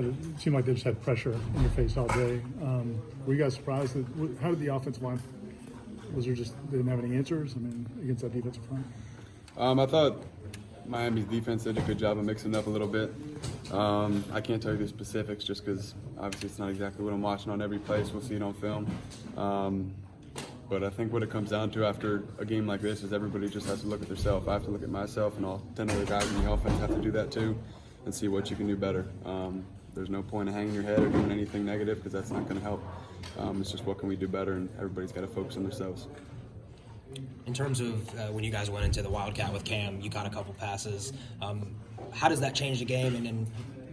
It seemed like they just had pressure in your face all day. Were you guys surprised? How did the offensive line? Was there just they didn't have any answers? I mean, against that defensive front. I thought Miami's defense did a good job of mixing it up a little bit. I can't tell you the specifics just because obviously it's not exactly what I'm watching on every play, so we'll see it on film. But I think what it comes down to after a game like this is everybody just has to look at themselves. I have to look at myself, and all 10 other guys in the offense have to do that too and see what you can do better. There's no point in hanging your head or doing anything negative because that's not going to help. It's just what can we do better, and everybody's got to focus on themselves. In terms of when you guys went into the Wildcat with Cam, you caught a couple passes. How does that change the game and then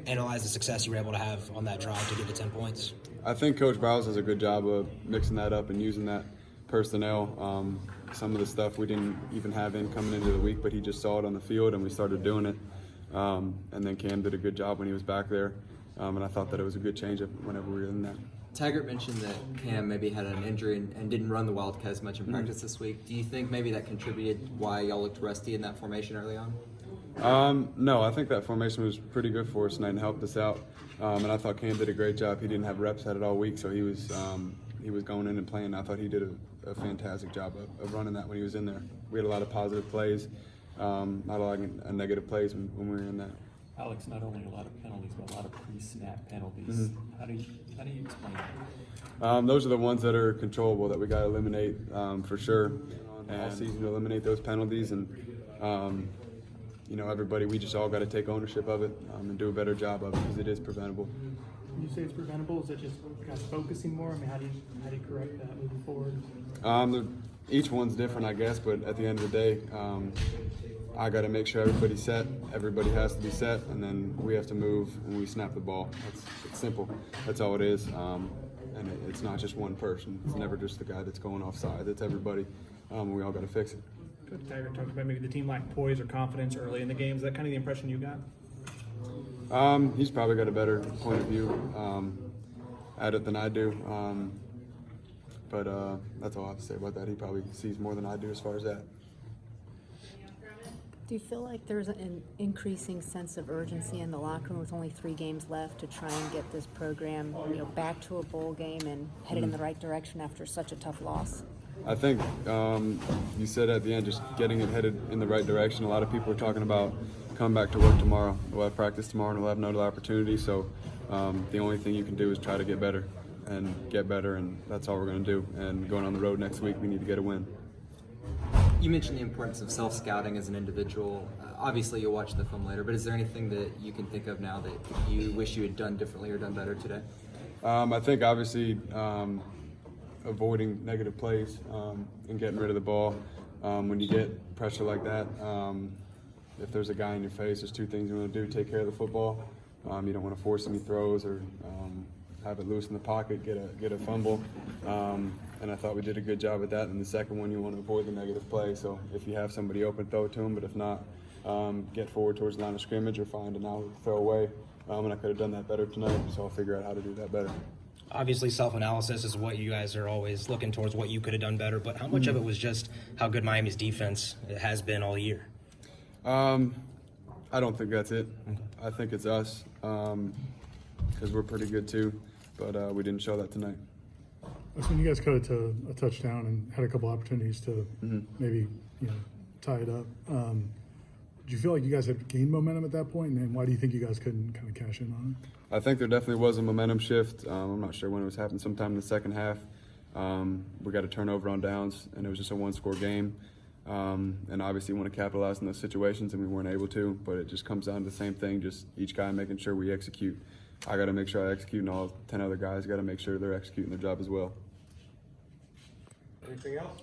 analyze the success you were able to have on that drive to get to 10 points? I think Coach Browse does a good job of mixing that up and using that personnel. Some of the stuff we didn't even have in coming into the week, but he just saw it on the field and we started doing it. And then Cam did a good job when he was back there. And I thought that it was a good change whenever we were in there. Taggart mentioned that Cam maybe had an injury and didn't run the Wildcats much in practice this week. Do you think maybe that contributed why y'all looked rusty in that formation early on? No, I think that formation was pretty good for us tonight and helped us out. And I thought Cam did a great job. He didn't have reps at it all week, so he was going in and playing. I thought he did a fantastic job of running that when he was in there. We had a lot of positive plays, not a lot of negative plays when we were in that. Alex, not only a lot of penalties, but a lot of pre-snap penalties. How do you explain that? Those are the ones that are controllable that we got to eliminate for sure. And all season to eliminate those penalties, and everybody, we just all got to take ownership of it and do a better job of it because it is preventable. When you say it's preventable, is it just guys focusing more? I mean, how do you correct that moving forward? Each one's different, I guess, but at the end of the day, I got to make sure everybody's set. Everybody has to be set, and then we have to move when we snap the ball. It's simple. That's all it is. And it's not just one person. It's never just the guy that's going offside. It's everybody. We all got to fix it. Coach Taggart talked about maybe the team lacked poise or confidence early in the game. Is that kind of the impression you got? He's probably got a better point of view at it than I do. But that's all I have to say about that. He probably sees more than I do as far as that. Do you feel like there's an increasing sense of urgency in the locker room with only 3 games left to try and get this program, back to a bowl game and headed in the right direction after such a tough loss? I think you said at the end, just getting it headed in the right direction. A lot of people are talking about coming back to work tomorrow. We'll have practice tomorrow and we'll have another opportunity. So the only thing you can do is try to get better, and that's all we're going to do. And going on the road next week, we need to get a win. You mentioned the importance of self-scouting as an individual. Obviously, you'll watch the film later, but is there anything that you can think of now that you wish you had done differently or done better today? I think obviously avoiding negative plays and getting rid of the ball. When you get pressure like that, if there's a guy in your face, there's 2 things you want to do: take care of the football. You don't want to force any throws or have it loose in the pocket, get a fumble. And I thought we did a good job at that. And the second one, you want to avoid the negative play. So if you have somebody open, throw it to them. But if not, get forward towards the line of scrimmage or find an outlet to throw away. And I could have done that better tonight, so I'll figure out how to do that better. Obviously, self-analysis is what you guys are always looking towards, what you could have done better. But how much of it was just how good Miami's defense has been all year? I don't think that's it. I think it's us because we're pretty good too. But we didn't show that tonight. That's when you guys cut it to a touchdown and had a couple opportunities to maybe tie it up. Do you feel like you guys had gained momentum at that point, and why do you think you guys couldn't kind of cash in on it? I think there definitely was a momentum shift. I'm not sure when it was happening, sometime in the second half. We got a turnover on downs, and it was just a 1-score game. And obviously want to capitalize on those situations, and we weren't able to. But it just comes down to the same thing, just each guy making sure we execute. I got to make sure I execute, and all 10 other guys got to make sure they're executing their job as well. Anything else?